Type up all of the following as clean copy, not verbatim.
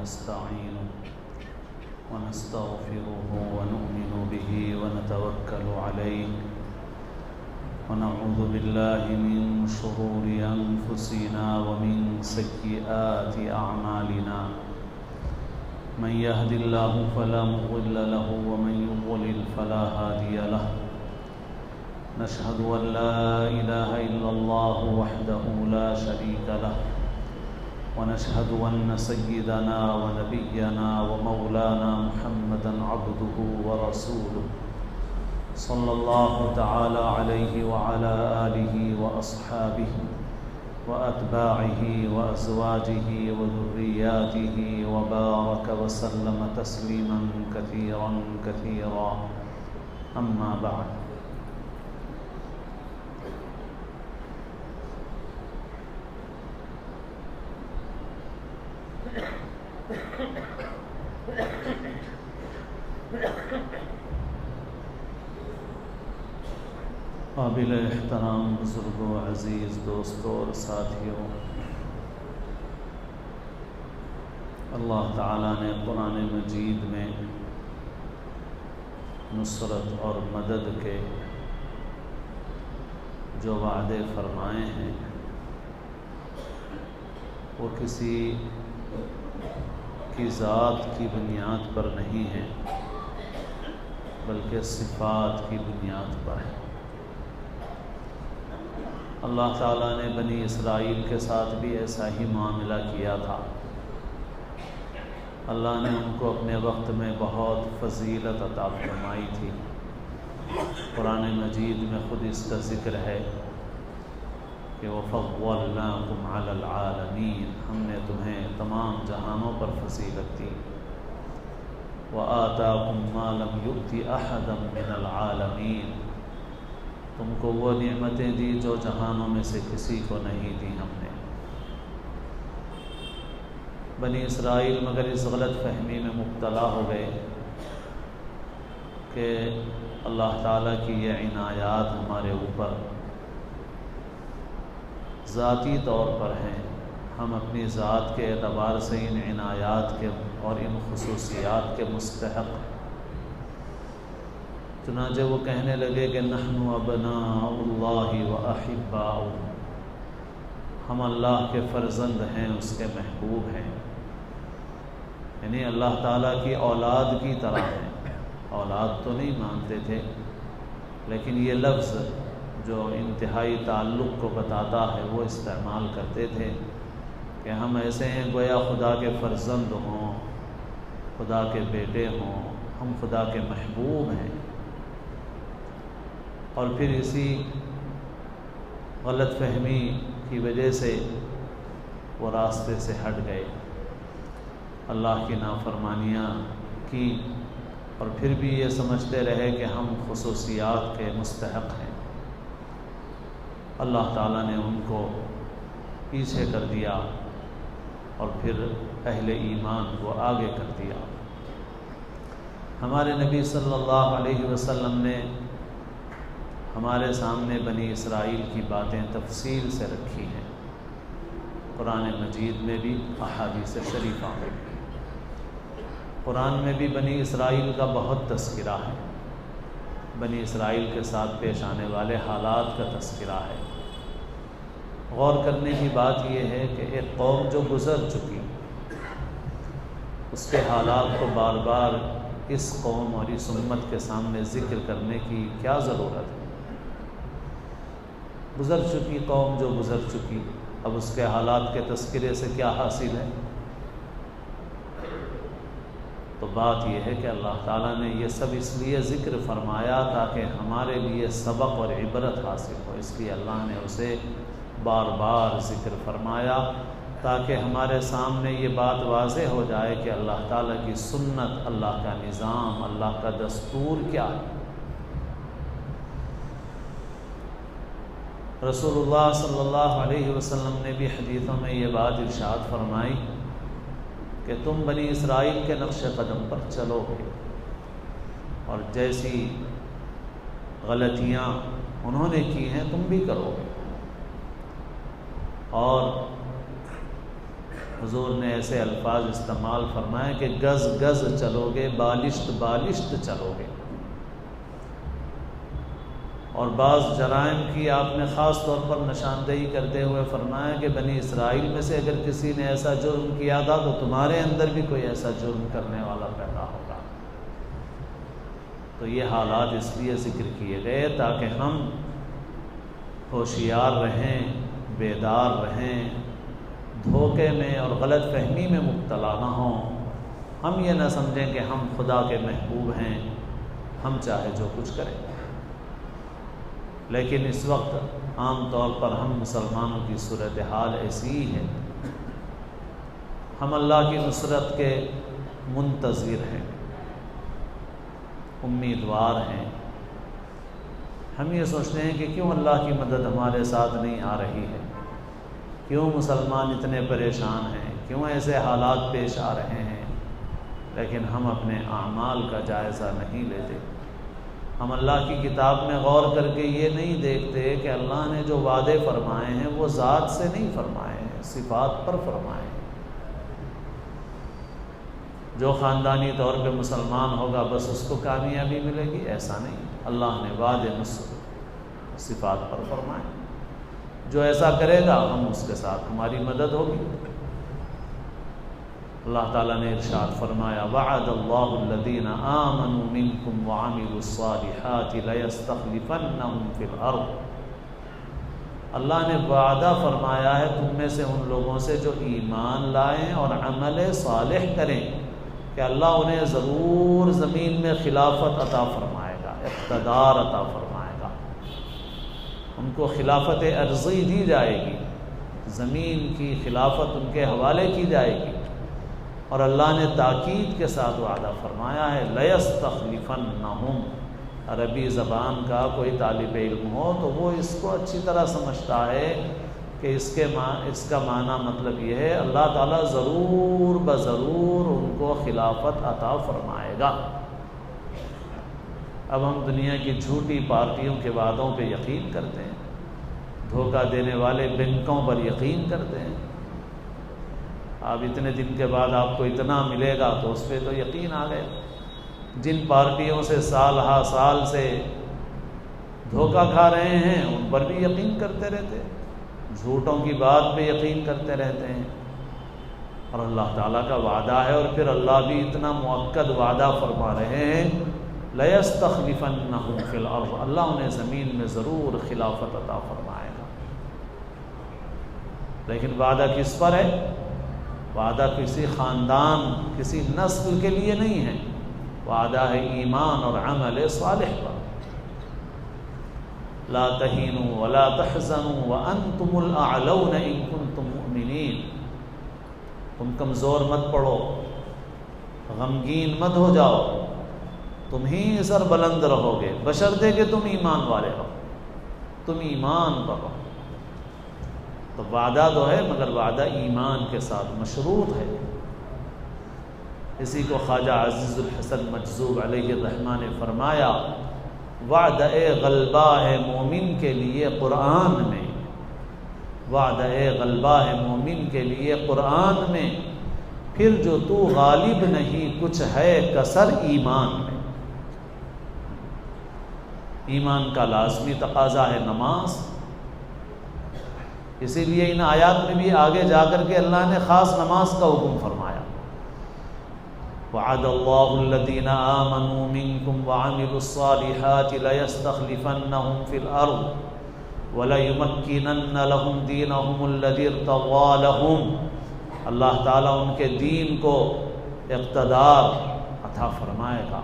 ونستعينه ونستغفره ونؤمن به ونتوكل عليه ونعوذ بالله من شرور أنفسنا ومن سيئات أعمالنا من يهد الله فلا مضل له ومن يضلل فلا هادي له نشهد أن لا إله إلا الله وحده لا شريك له ونشهد أن سيدنا ونبينا ومولانا محمدا عبده ورسوله صلى الله تعالى عليه وعلى آله وأصحابه وأتباعه وأزواجه وذرياته وبارك وسلم تسليما كثيرا كثيرا أما بعد قابل احترام بزرگوں، عزیز دوستوں اور ساتھیوں، اللہ تعالیٰ نے قرآن مجید میں نصرت اور مدد کے جو وعدے فرمائے ہیں وہ کسی کی ذات کی بنیاد پر نہیں ہیں بلکہ صفات کی بنیاد پر ہے۔ اللہ تعالیٰ نے بنی اسرائیل کے ساتھ بھی ایسا ہی معاملہ کیا تھا۔ اللہ نے ان کو اپنے وقت میں بہت فضیلت عطا فرمائی تھی۔ قرآن مجید میں خود اس کا ذکر ہے کہ وَفَضَّلْنَاكُمْ عَلَى الْعَالَمِينَ، ہم نے تمہیں تمام جہانوں پر فضیلت دی۔ وَآتَاكُمْ مَا لَمْ يُؤْتِ أَحَدًا مِنَ الْعَالَمِينَ، تم کو وہ نعمتیں دی جو جہانوں میں سے کسی کو نہیں دی ہم نے۔ بنی اسرائیل مگر اس غلط فہمی میں مبتلا ہو گئے کہ اللہ تعالیٰ کی یہ عنایات ہمارے اوپر ذاتی طور پر ہیں، ہم اپنی ذات کے اعتبار سے ان عنایات کے اور ان خصوصیات کے مستحق ہیں۔ چنانچہ وہ کہنے لگے کہ نحن ابناء اللہ و احباؤہ، ہم اللہ کے فرزند ہیں، اس کے محبوب ہیں، یعنی اللہ تعالیٰ کی اولاد کی طرح ہیں۔ اولاد تو نہیں مانتے تھے، لیکن یہ لفظ جو انتہائی تعلق کو بتاتا ہے وہ استعمال کرتے تھے کہ ہم ایسے ہیں گویا خدا کے فرزند ہوں، خدا کے بیٹے ہوں، ہم خدا کے محبوب ہیں۔ اور پھر اسی غلط فہمی کی وجہ سے وہ راستے سے ہٹ گئے، اللہ کی نافرمانیاں کی، اور پھر بھی یہ سمجھتے رہے کہ ہم خصوصیات کے مستحق ہیں۔ اللہ تعالیٰ نے ان کو پیچھے کر دیا اور پھر اہل ایمان کو آگے کر دیا۔ ہمارے نبی صلی اللہ علیہ وسلم نے ہمارے سامنے بنی اسرائیل کی باتیں تفصیل سے رکھی ہیں، قرآن مجید میں بھی، احادیث شریفہ میں بھی۔ قرآن میں بھی بنی اسرائیل کا بہت تذکرہ ہے، بنی اسرائیل کے ساتھ پیش آنے والے حالات کا تذکرہ ہے۔ غور کرنے کی بات یہ ہے کہ ایک قوم جو گزر چکی، اس کے حالات کو بار بار اس قوم اور اس امت کے سامنے ذکر کرنے کی کیا ضرورت ہے؟ گزر چکی قوم جو گزر چکی، اب اس کے حالات کے تذکرے سے کیا حاصل ہے؟ تو بات یہ ہے کہ اللہ تعالیٰ نے یہ سب اس لیے ذکر فرمایا تاکہ ہمارے لیے سبق اور عبرت حاصل ہو، اس لیے اللہ نے اسے بار بار ذکر فرمایا تاکہ ہمارے سامنے یہ بات واضح ہو جائے کہ اللہ تعالیٰ کی سنت، اللہ کا نظام، اللہ کا دستور کیا ہے۔ رسول اللہ صلی اللہ علیہ وسلم نے بھی حدیثوں میں یہ بات ارشاد فرمائی کہ تم بنی اسرائیل کے نقش قدم پر چلو گے، اور جیسی غلطیاں انہوں نے کی ہیں تم بھی کرو گے، اور حضور نے ایسے الفاظ استعمال فرمائے کہ گز گز چلو گے، بالشت بالشت چلو گے۔ اور بعض جرائم کی آپ نے خاص طور پر نشاندہی کرتے ہوئے فرمایا کہ بنی اسرائیل میں سے اگر کسی نے ایسا جرم کیا تھا تو تمہارے اندر بھی کوئی ایسا جرم کرنے والا پیدا ہوگا۔ تو یہ حالات اس لیے ذکر کیے گئے تاکہ ہم ہوشیار رہیں، بیدار رہیں، دھوکے میں اور غلط فہمی میں مبتلا نہ ہوں۔ ہم یہ نہ سمجھیں کہ ہم خدا کے محبوب ہیں، ہم چاہے جو کچھ کریں۔ لیکن اس وقت عام طور پر ہم مسلمانوں کی صورتحال ایسی ہی ہے، ہم اللہ کی نصرت کے منتظر ہیں، امیدوار ہیں۔ ہم یہ سوچتے ہیں کہ کیوں اللہ کی مدد ہمارے ساتھ نہیں آ رہی ہے، کیوں مسلمان اتنے پریشان ہیں، کیوں ایسے حالات پیش آ رہے ہیں، لیکن ہم اپنے اعمال کا جائزہ نہیں لیتے۔ ہم اللہ کی کتاب میں غور کر کے یہ نہیں دیکھتے کہ اللہ نے جو وعدے فرمائے ہیں وہ ذات سے نہیں فرمائے ہیں، صفات پر فرمائے ہیں۔ جو خاندانی طور پہ مسلمان ہوگا بس اس کو کامیابی ملے گی، ایسا نہیں۔ اللہ نے وعدے نصرت صفات پر فرمائے، جو ایسا کرے گا ہم اس کے ساتھ، ہماری مدد ہوگی۔ اللہ تعالیٰ نے ارشاد فرمایا وعد اللہ الذین آمنوا منکم وعملوا الصالحات لیستخلفنہم فی الارض۔ اللہ نے وعدہ فرمایا ہے تم میں سے ان لوگوں سے جو ایمان لائیں اور عمل صالح کریں کہ اللہ انہیں ضرور زمین میں خلافت عطا فرمائے گا، اقتدار عطا فرمائے گا، ان کو خلافت ارضی دی جائے گی، زمین کی خلافت ان کے حوالے کی جائے گی۔ اور اللہ نے تاکید کے ساتھ وعدہ فرمایا ہے لَيَسْتَخْلِفَنَّهُمْ۔ عربی زبان کا کوئی طالب علم ہو تو وہ اس کو اچھی طرح سمجھتا ہے کہ اس کا معنی مطلب یہ ہے اللہ تعالیٰ ضرور بضرور ان کو خلافت عطا فرمائے گا۔ اب ہم دنیا کی جھوٹی پارٹیوں کے وعدوں پہ یقین کرتے ہیں، دھوکہ دینے والے بینکوں پر یقین کرتے ہیں۔ اب اتنے دن کے بعد آپ کو اتنا ملے گا تو اس پہ تو یقین آ گئے۔ جن پارٹیوں سے سال ہا سال سے دھوکہ کھا رہے ہیں ان پر بھی یقین کرتے رہتے ہیں، جھوٹوں کی بات پہ یقین کرتے رہتے ہیں۔ اور اللہ تعالیٰ کا وعدہ ہے، اور پھر اللہ بھی اتنا مؤکد وعدہ فرما رہے ہیں لَيَسْتَخْلِفَنَّهُمْ فِي الْأَرْضِ، اللہ انہیں زمین میں ضرور خلافت عطا فرمائے گا۔ لیکن وعدہ کس پر ہے؟ وعدہ کسی خاندان، کسی نسل کے لیے نہیں ہے، وعدہ ہے ایمان اور عمل صالح پر۔ لا تہینوا ولا تحزنوا وانتم الاعلون ان کنتم مؤمنین۔ تم کمزور مت پڑو، غمگین مت ہو جاؤ، تم ہی سر بلند رہو گے بشرطے کہ تم ایمان والے ہو، تم ایمان پر رہو۔ تو وعدہ تو ہے مگر وعدہ ایمان کے ساتھ مشروط ہے۔ اسی کو خواجہ عزیز الحسن مجذوب علیہ الرحمہ نے فرمایا وعدہ غلبہ ہے مومن کے لیے قرآن میں، وعدہ غلبہ ہے مومن کے لیے قرآن میں، پھر جو تو غالب نہیں کچھ ہے کسر ایمان میں۔ ایمان کا لازمی تقاضا ہے نماز، اسی لیے ان آیات میں بھی آگے جا کر کے اللہ نے خاص نماز کا حکم فرمایا۔ وعد اللہ الذین آمنوا منکم وعملوا الصالحات لیستخلفنہم فی الارض ولیمکنن لہم دینہم الذی ارتضی لہم۔ اللہ تعالیٰ ان کے دین کو اقتدار عطا فرمائے گا،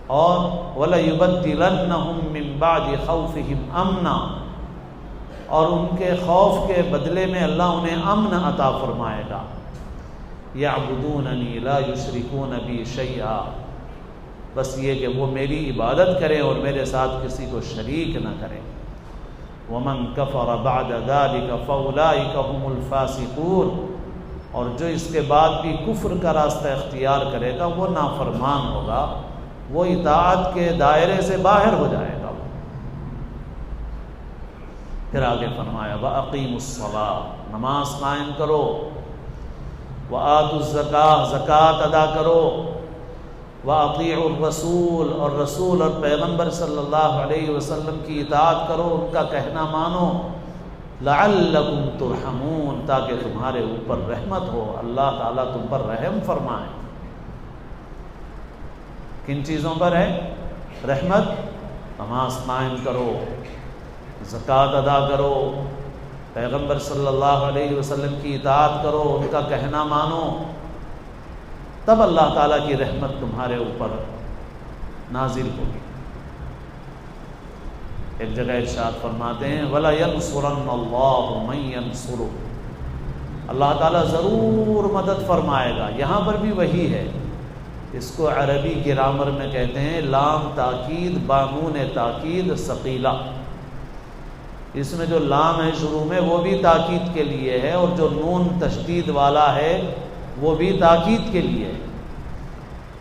اور ولیبدلنہم من بعد خوفہم امنا، اور ان کے خوف کے بدلے میں اللہ انہیں امن عطا فرمائے گا۔ یعبدوننی لا یشرکون بی شیئا، بس یہ کہ وہ میری عبادت کریں اور میرے ساتھ کسی کو شریک نہ کریں۔ ومن کفر بعد ذلک فاولئک هم الفاسقون، اور جو اس کے بعد بھی کفر کا راستہ اختیار کرے گا وہ نافرمان ہوگا، وہ اطاعت کے دائرے سے باہر ہو جائے گا۔ پھر آگے فرمایا وَأَقِيمُوا الصَّلَاةَ، نماز قائم کرو، وآتوا الزکاۃ، زکوٰۃ ادا کرو، وأطیعوا الرسول، اور رسول اور پیغمبر صلی اللہ علیہ وسلم کی اطاعت کرو، ان کا کہنا مانو، لعلکم ترحمون، تاکہ تمہارے اوپر رحمت ہو، اللہ تعالیٰ تم پر رحم فرمائے۔ کن چیزوں پر ہے رحمت؟ نماز قائم کرو، زکوٰۃ ادا کرو، پیغمبر صلی اللہ علیہ وسلم کی اطاعت کرو، ان کا کہنا مانو، تب اللہ تعالیٰ کی رحمت تمہارے اوپر نازل ہوگی۔ ایک جگہ ارشاد فرماتے ہیں وَلَيَنْصُرَنَّ اللَّهُ مَن يَنْصُرُهُ، اللہ تعالیٰ ضرور مدد فرمائے گا۔ یہاں پر بھی وہی ہے، اس کو عربی گرامر میں کہتے ہیں لام تاکید بانون تاکید ثقیلہ۔ اس میں جو لام ہے شروع میں وہ بھی تاکید کے لیے ہے، اور جو نون تشدید والا ہے وہ بھی تاکید کے لیے ہے۔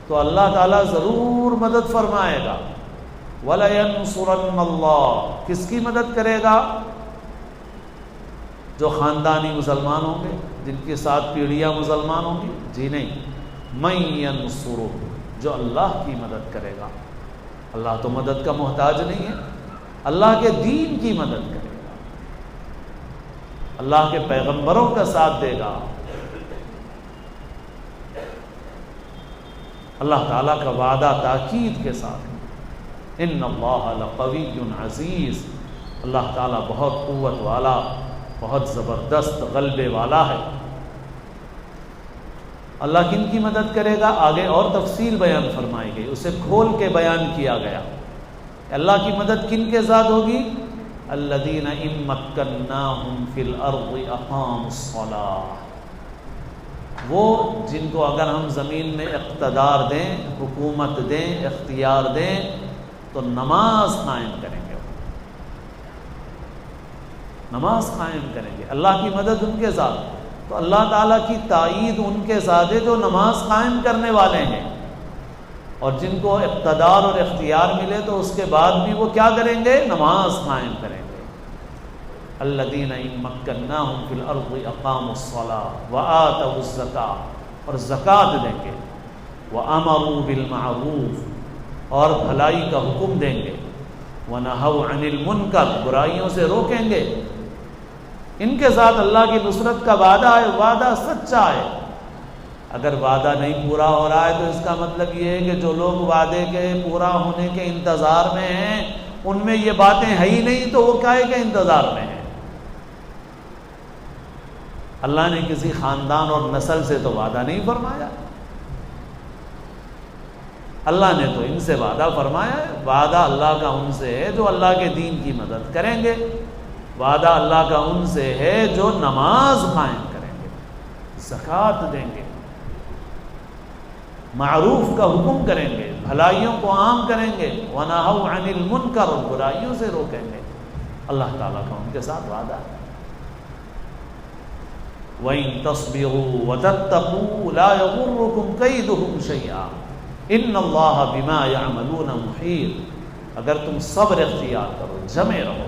تو اللہ تعالیٰ ضرور مدد فرمائے گا۔ وَلَيَنْصُرَنَّ اللَّهُ، کس کی مدد کرے گا؟ جو خاندانی مسلمان ہوں گے، جن کے ساتھ پیڑھیاں مسلمان ہوں گی؟ جی نہیں، مَن يَنْصُرُهُ، جو اللہ کی مدد کرے گا۔ اللہ تو مدد کا محتاج نہیں ہے، اللہ کے دین کی مدد کرے گا، اللہ کے پیغمبروں کا ساتھ دے گا۔ اللہ تعالیٰ کا وعدہ تاکید کے ساتھ، ان اللہ لقوی عزیز، اللہ تعالیٰ بہت قوت والا، بہت زبردست غلبے والا ہے۔ اللہ کن کی مدد کرے گا؟ آگے اور تفصیل بیان فرمائی گئی، اسے کھول کے بیان کیا گیا۔ اللہ کی مدد کن کے ساتھ ہوگی؟ الذین ان مکناہم فی الارض اقاموا الصلاۃ، وہ جن کو اگر ہم زمین میں اقتدار دیں، حکومت دیں، اختیار دیں تو نماز قائم کریں گے، نماز قائم کریں گے۔ اللہ کی مدد ان کے ساتھ، تو اللہ تعالیٰ کی تائید ان کے ساتھ ہے جو نماز قائم کرنے والے ہیں، اور جن کو اقتدار اور اختیار ملے تو اس کے بعد بھی وہ کیا کریں گے؟ نماز قائم کریں گے۔ الذین ان مکناہم فی الارض اقاموا الصلاۃ وآتوا الزکاۃ، اور زکوٰۃ دیں گے، وامروا بالمعروف، اور بھلائی کا حکم دیں گے، ونہوا عن المنکر، برائیوں سے روکیں گے۔ ان کے ساتھ اللہ کی نصرت کا وعدہ ہے، وعدہ سچا ہے۔ اگر وعدہ نہیں پورا ہو رہا ہے تو اس کا مطلب یہ ہے کہ جو لوگ وعدے کے پورا ہونے کے انتظار میں ہیں ان میں یہ باتیں ہے ہی نہیں، تو وہ کاہے کے انتظار میں ہیں؟ اللہ نے کسی خاندان اور نسل سے تو وعدہ نہیں فرمایا، اللہ نے تو ان سے وعدہ فرمایا ہے۔ وعدہ اللہ کا ان سے ہے جو اللہ کے دین کی مدد کریں گے، وعدہ اللہ کا ان سے ہے جو نماز قائم کریں گے، زکوٰۃ دیں گے، معروف کا حکم کریں گے، بھلائیوں کو عام کریں گے، وَنَهَوْا عَنِ الْمُنْكَرِ، اور برائیوں سے روکیں گے۔ اللہ تعالیٰ کا ان کے ساتھ وعدہ ہے۔ وَإِن تَصْبِرُوا وَتَتَّقُوا لَا يَضُرُّكُمْ كَيْدُهُمْ شَيْئًا إِنَّ اللَّهَ بِمَا يَعْمَلُونَ مُحِيطٌ، اگر تم صبر اختیار کرو، جمے رہو،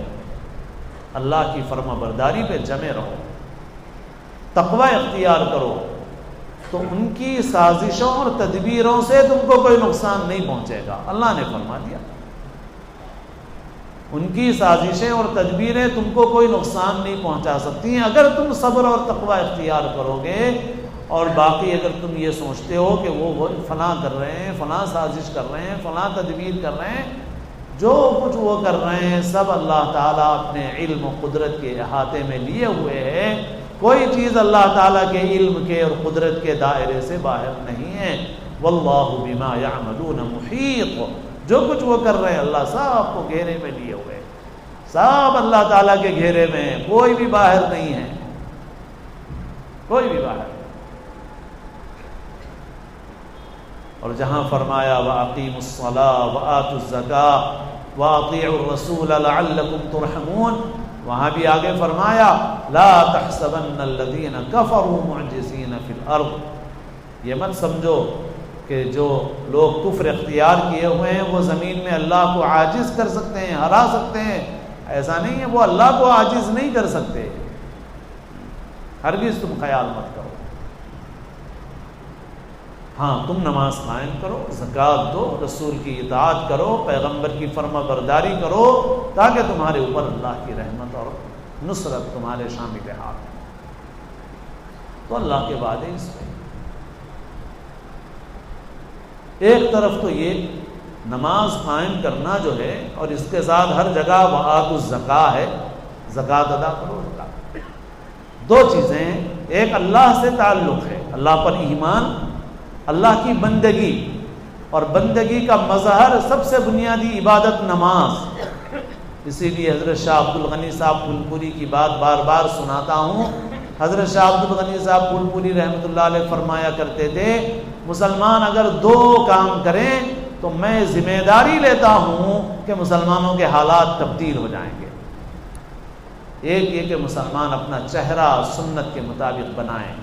اللہ کی فرما برداری پہ جمے رہو، تقوی اختیار کرو، تو ان کی سازشوں اور تدبیروں سے تم کو کوئی نقصان نہیں پہنچے گا۔ اللہ نے فرما دیا، ان کی سازشیں اور تدبیریں تم کو کوئی نقصان نہیں پہنچا سکتی ہیں اگر تم صبر اور تقوی اختیار کرو گے۔ اور باقی اگر تم یہ سوچتے ہو کہ وہ فلاں کر رہے ہیں، فلاں سازش کر رہے ہیں، فلاں تدبیر کر رہے ہیں، جو کچھ وہ کر رہے ہیں سب اللہ تعالیٰ اپنے علم و قدرت کے احاطے میں لیے ہوئے ہیں، کوئی چیز اللہ تعالیٰ کے علم کے اور قدرت کے دائرے سے باہر نہیں ہے۔ واللہ بما یعملون محیط، جو کچھ وہ کر رہے ہیں اللہ سب کو گھیرے میں لیے ہوئے، سب اللہ تعالیٰ کے گھیرے میں ہیں، کوئی بھی باہر نہیں ہے، کوئی بھی باہر نہیں۔ اور جہاں فرمایا وَأَقِيمُوا الصَّلَاةَ وَآتُوا الزَّكَاةَ وَأَطِيعُوا الرَّسُولَ لَعَلَّكُمْ تُرْحَمُونَ، وہاں بھی آگے فرمایا لَا تَحْسَبَنَّ الَّذِينَ كَفَرُوا مُعْجِزِينَ فِي الْأَرْضِ، یہ مت سمجھو کہ جو لوگ کفر اختیار کیے ہوئے ہیں وہ زمین میں اللہ کو عاجز کر سکتے ہیں، ہرا سکتے ہیں، ایسا نہیں ہے، وہ اللہ کو عاجز نہیں کر سکتے، ہرگز تم خیال مت کرو۔ ہاں تم نماز قائم کرو، زکوٰۃ دو، رسول کی اطاعت کرو، پیغمبر کی فرما برداری کرو، تاکہ تمہارے اوپر اللہ کی رحمت اور نصرت تمہارے شامل حال ہے۔ تو اللہ کے وعدے اس پہ ایک طرف تو یہ نماز قائم کرنا جو ہے، اور اس کے ساتھ ہر جگہ وآتوا الزکاۃ ہے، زکوٰۃ ادا کرو۔ دو چیزیں ہیں، ایک اللہ سے تعلق ہے، اللہ پر ایمان، اللہ کی بندگی، اور بندگی کا مظہر سب سے بنیادی عبادت نماز۔ اسی لیے حضرت شاہ عبد الغنی صاحب پھولپوری کی بات بار بار سناتا ہوں۔ حضرت شاہ عبد الغنی صاحب پھولپوری رحمۃ اللہ علیہ فرمایا کرتے تھے، مسلمان اگر دو کام کریں تو میں ذمہ داری لیتا ہوں کہ مسلمانوں کے حالات تبدیل ہو جائیں گے۔ ایک یہ کہ مسلمان اپنا چہرہ سنت کے مطابق بنائیں،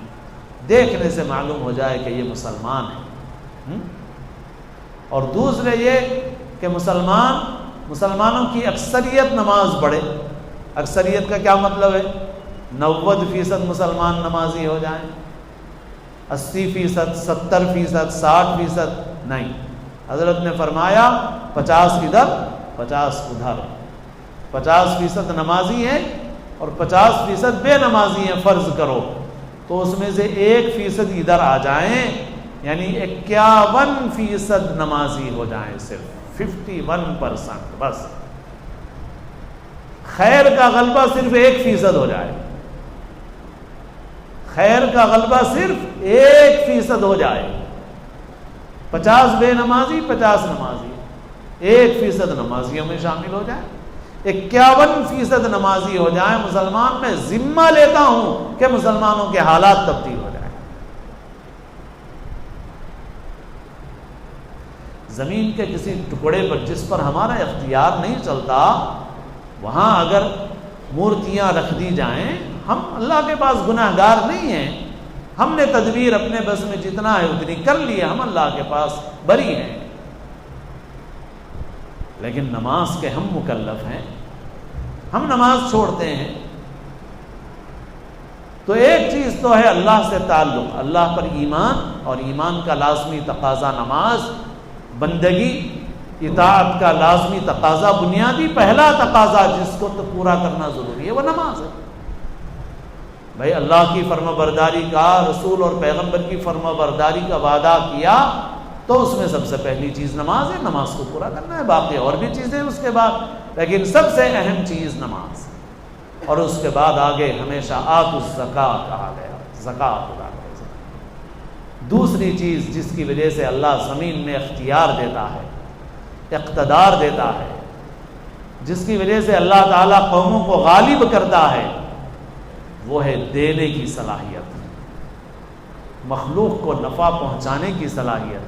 دیکھنے سے معلوم ہو جائے کہ یہ مسلمان ہے، اور دوسرے یہ کہ مسلمانوں کی اکثریت نماز پڑھے۔ اکثریت کا کیا مطلب ہے؟ 90% مسلمان نمازی ہو جائیں، 80%، 70%، 60% نہیں۔ حضرت نے فرمایا 50 ادھر 50 ادھر، 50% نمازی ہیں اور 50% بے نمازی ہیں فرض کرو، تو اس میں سے 1% ادھر آ جائیں، یعنی 51% نمازی ہو جائیں، صرف 51%، بس خیر کا غلبہ صرف 1% ہو جائے، خیر کا غلبہ صرف 1% ہو جائے، 50 بے نمازی 50 نمازی، 1% نمازیوں میں شامل ہو جائے، 51% نمازی ہو جائیں مسلمان، میں ذمہ لیتا ہوں کہ مسلمانوں کے حالات تبدیل ہو جائیں۔ زمین کے کسی ٹکڑے پر جس پر ہمارا اختیار نہیں چلتا، وہاں اگر مورتیاں رکھ دی جائیں، ہم اللہ کے پاس گناہ گار نہیں ہیں، ہم نے تدبیر اپنے بس میں جتنا ہے اتنی کر لی ہے، ہم اللہ کے پاس بری ہیں، لیکن نماز کے ہم مکلف ہیں، ہم نماز چھوڑتے ہیں۔ تو ایک چیز تو ہے اللہ سے تعلق، اللہ پر ایمان، اور ایمان کا لازمی تقاضا نماز، بندگی اطاعت کا لازمی تقاضا، بنیادی پہلا تقاضا جس کو تو پورا کرنا ضروری ہے وہ نماز ہے۔ بھائی اللہ کی فرما برداری کا، رسول اور پیغمبر کی فرما برداری کا وعدہ کیا تو اس میں سب سے پہلی چیز نماز ہے، نماز کو پورا کرنا ہے، باقی اور بھی چیزیں اس کے بعد، لیکن سب سے اہم چیز نماز، اور اس کے بعد آگے ہمیشہ آتوا الزکاۃ کہا گیا، زکوٰۃ ادا کرو۔ دوسری چیز جس کی وجہ سے اللہ زمین میں اختیار دیتا ہے، اقتدار دیتا ہے، جس کی وجہ سے اللہ تعالیٰ قوموں کو غالب کرتا ہے، وہ ہے دینے کی صلاحیت، مخلوق کو نفع پہنچانے کی صلاحیت،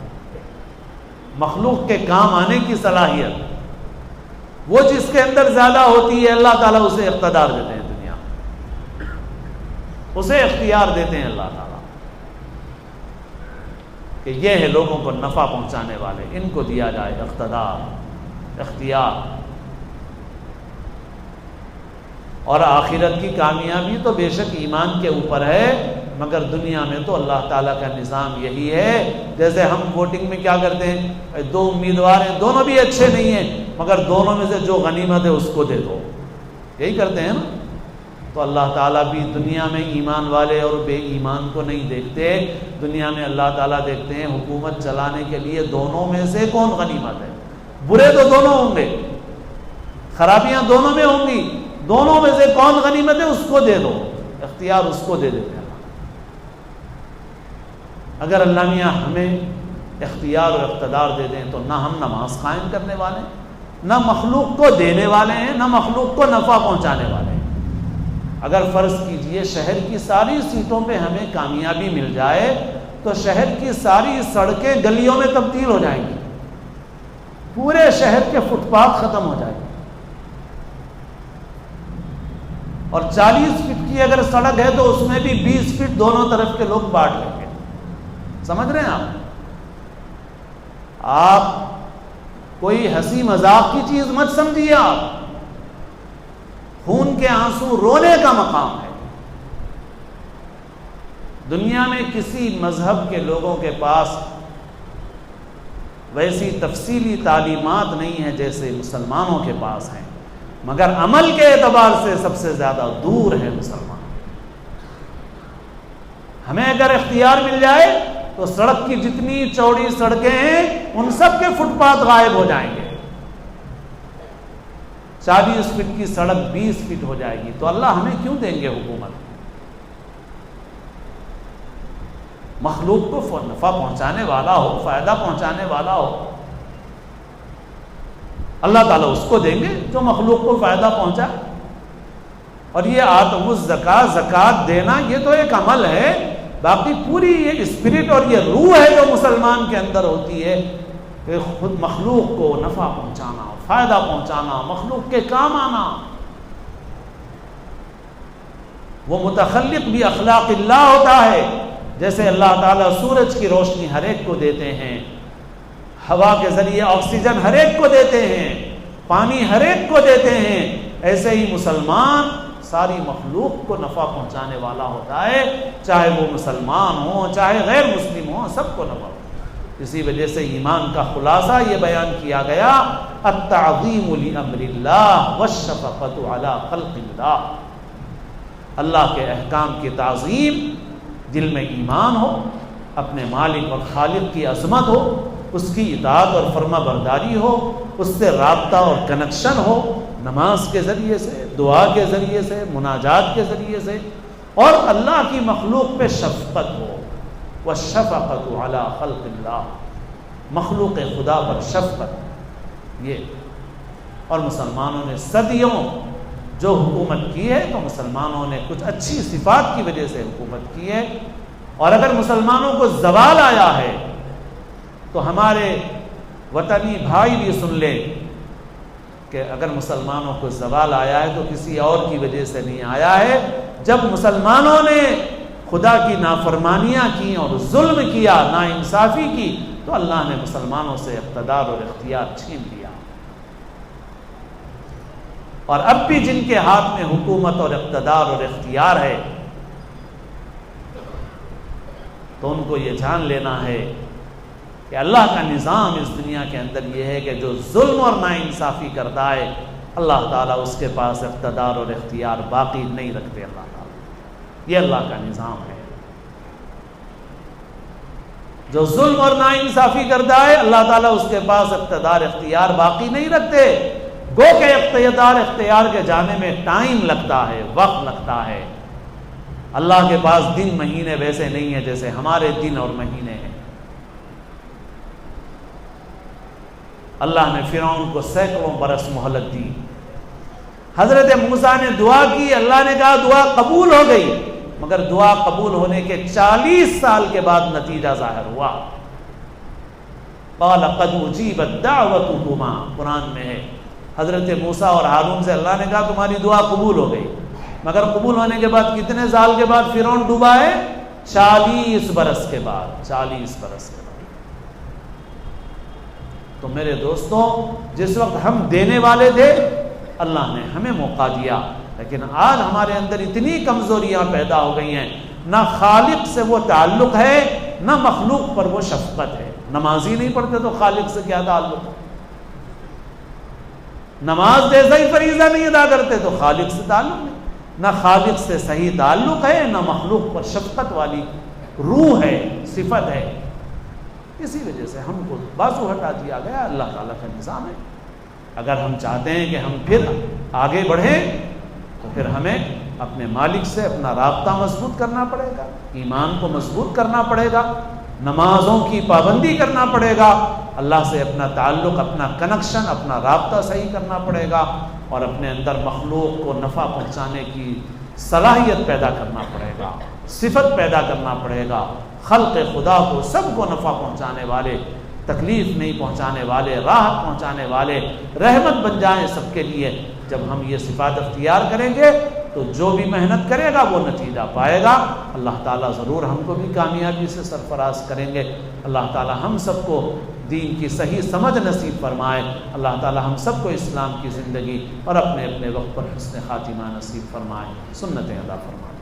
مخلوق کے کام آنے کی صلاحیت۔ وہ جس کے اندر زیادہ ہوتی ہے اللہ تعالیٰ اسے اقتدار دیتے ہیں، دنیا اسے اختیار دیتے ہیں اللہ تعالیٰ کہ یہ ہے لوگوں کو نفع پہنچانے والے، ان کو دیا جائے اقتدار، اختیار۔ اور آخرت کی کامیابی تو بے شک ایمان کے اوپر ہے، مگر دنیا میں تو اللہ تعالیٰ کا نظام یہی ہے، جیسے ہم ووٹنگ میں کیا کرتے ہیں، دو امیدوار ہیں، دونوں بھی اچھے نہیں ہیں، مگر دونوں میں سے جو غنیمت ہے اس کو دے دو، یہی کرتے ہیں نا۔ تو اللہ تعالیٰ بھی دنیا میں ایمان والے اور بے ایمان کو نہیں دیکھتے، دنیا میں اللہ تعالیٰ دیکھتے ہیں حکومت چلانے کے لیے دونوں میں سے کون غنیمت ہے۔ برے تو دونوں ہوں گے، خرابیاں دونوں میں ہوں گی، دونوں میں سے کون غنیمت ہے اس کو دے دو، اختیار اس کو دے دیتے ہیں۔ اگر اللہ میاں ہمیں اختیار اور اقتدار دے دیں تو نہ ہم نماز قائم کرنے والے ہیں، نہ مخلوق کو دینے والے ہیں، نہ مخلوق کو نفع پہنچانے والے ہیں۔ اگر فرض کیجئے شہر کی ساری سیٹوں پہ ہمیں کامیابی مل جائے تو شہر کی ساری سڑکیں گلیوں میں تبدیل ہو جائیں گی، پورے شہر کے فٹ پاتھ ختم ہو جائیں گے، اور 40 فٹ کی اگر سڑک ہے تو اس میں بھی 20 فٹ دونوں طرف کے لوگ بانٹ لیں گے۔ سمجھ رہے ہیں آپ کوئی ہنسی مذاق کی چیز مت سمجھیے، آپ خون کے آنسو رونے کا مقام ہے۔ دنیا میں کسی مذہب کے لوگوں کے پاس ویسی تفصیلی تعلیمات نہیں ہیں جیسے مسلمانوں کے پاس ہیں، مگر عمل کے اعتبار سے سب سے زیادہ دور ہے مسلمان۔ ہمیں اگر اختیار مل جائے تو سڑک کی جتنی چوڑی سڑکیں ہیں ان سب کے فٹ پاتھ غائب ہو جائیں گے، 40 فٹ کی سڑک 20 فٹ ہو جائے گی، تو اللہ ہمیں کیوں دیں گے حکومت؟ مخلوق کو نفع پہنچانے والا ہو، فائدہ پہنچانے والا ہو، اللہ تعالیٰ اس کو دیں گے جو مخلوق کو فائدہ پہنچائے۔ اور یہ آتم الزکاۃ، زکوٰۃ دینا، یہ تو ایک عمل ہے، باقی پوری یہ اسپرٹ اور یہ روح ہے جو مسلمان کے اندر ہوتی ہے کہ خود مخلوق کو نفع پہنچانا، فائدہ پہنچانا، مخلوق کے کام آنا۔ وہ متخلق بھی اخلاق اللہ ہوتا ہے، جیسے اللہ تعالیٰ سورج کی روشنی ہر ایک کو دیتے ہیں، ہوا کے ذریعے آکسیجن ہر ایک کو دیتے ہیں، پانی ہر ایک کو دیتے ہیں، ایسے ہی مسلمان ساری مخلوق کو نفع پہنچانے والا ہوتا ہے، چاہے وہ مسلمان ہوں چاہے غیر مسلم ہوں، سب کو نفع۔ اسی وجہ سے ایمان کا خلاصہ یہ بیان کیا گیا، التعظیم لامر اللہ والشفقۃ علی خلق اللہ، اللہ کے احکام کی تعظیم، دل میں ایمان ہو، اپنے مالک اور خالق کی عظمت ہو، اس کی اطاعت اور فرما برداری ہو، اس سے رابطہ اور کنیکشن ہو، نماز کے ذریعے سے، دعا کے ذریعے سے، مناجات کے ذریعے سے، اور اللہ کی مخلوق پہ شفقت ہو، والشفقۃ علی خلق اللہ، مخلوق خدا پر شفقت۔ یہ اور مسلمانوں نے صدیوں جو حکومت کی ہے تو مسلمانوں نے کچھ اچھی صفات کی وجہ سے حکومت کی ہے، اور اگر مسلمانوں کو زوال آیا ہے تو ہمارے وطنی بھائی بھی سن لیں کہ اگر مسلمانوں کو زوال آیا ہے تو کسی اور کی وجہ سے نہیں آیا ہے۔ جب مسلمانوں نے خدا کی نافرمانیاں کی اور ظلم کیا، ناانصافی کی، تو اللہ نے مسلمانوں سے اقتدار اور اختیار چھین لیا۔ اور اب بھی جن کے ہاتھ میں حکومت اور اقتدار اور اختیار ہے تو ان کو یہ جان لینا ہے کہ اللہ کا نظام اس دنیا کے اندر یہ ہے کہ جو ظلم اور ناانصافی کرتا ہے اللہ تعالیٰ اس کے پاس اقتدار اور اختیار باقی نہیں رکھتے۔ اللہ تعالیٰ، یہ اللہ کا نظام ہے۔ جو ظلم اور ناانصافی کرتا ہے اللہ تعالیٰ اس کے پاس اقتدار اختیار باقی نہیں رکھتے۔ گو کہ اقتدار اختیار کے جانے میں ٹائم لگتا ہے، وقت لگتا ہے۔ اللہ کے پاس دن مہینے ویسے نہیں ہیں جیسے ہمارے دن اور مہینے ہیں۔ اللہ نے فرعون کو سینکڑوں برس مہلت دی، حضرت موسیٰ نے دعا کی، اللہ نے کہا دعا قبول ہو گئی، مگر دعا قبول ہونے کے 40 سال کے بعد نتیجہ ظاہر ہوا۔ قال قد اجیبت دعوتکما، قرآن میں ہے، حضرت موسیٰ اور ہارون سے اللہ نے کہا تمہاری دعا قبول ہو گئی، مگر قبول ہونے کے بعد کتنے سال کے بعد فرعون ڈوبا ہے؟ 40 برس کے بعد، 40 برس کے بعد۔ تو میرے دوستوں، جس وقت ہم دینے والے تھے اللہ نے ہمیں موقع دیا، لیکن آج ہمارے اندر اتنی کمزوریاں پیدا ہو گئی ہیں، نہ خالق سے وہ تعلق ہے نہ مخلوق پر وہ شفقت ہے۔ نماز ہی نہیں پڑھتے تو خالق سے کیا تعلق ہے؟ نماز جیسا ہی فریضہ نہیں ادا کرتے تو خالق سے تعلق نہیں، نہ خالق سے صحیح تعلق ہے نہ مخلوق پر شفقت والی روح ہے، صفت ہے۔ اسی وجہ سے ہم کو بازو ہٹا دیا گیا، اللہ تعالیٰ کا نظام ہے۔ اگر ہم چاہتے ہیں کہ ہم پھر آگے بڑھیں تو پھر ہمیں اپنے مالک سے اپنا رابطہ مضبوط کرنا پڑے گا، ایمان کو مضبوط کرنا پڑے گا، نمازوں کی پابندی کرنا پڑے گا، اللہ سے اپنا تعلق، اپنا کنیکشن، اپنا رابطہ صحیح کرنا پڑے گا، اور اپنے اندر مخلوق کو نفع پہنچانے کی صلاحیت پیدا کرنا پڑے گا، صفت پیدا کرنا پڑے گا۔ خلق خدا کو سب کو نفع پہنچانے والے، تکلیف نہیں پہنچانے والے، راحت پہنچانے والے، رحمت بن جائیں سب کے لیے۔ جب ہم یہ صفات اختیار کریں گے تو جو بھی محنت کرے گا وہ نتیجہ پائے گا۔ اللہ تعالیٰ ضرور ہم کو بھی کامیابی سے سرفراز کریں گے۔ اللہ تعالیٰ ہم سب کو دین کی صحیح سمجھ نصیب فرمائے۔ اللہ تعالیٰ ہم سب کو اسلام کی زندگی اور اپنے اپنے وقت پر حسن خاتمہ نصیب فرمائے، سنتیں ادا فرمائے۔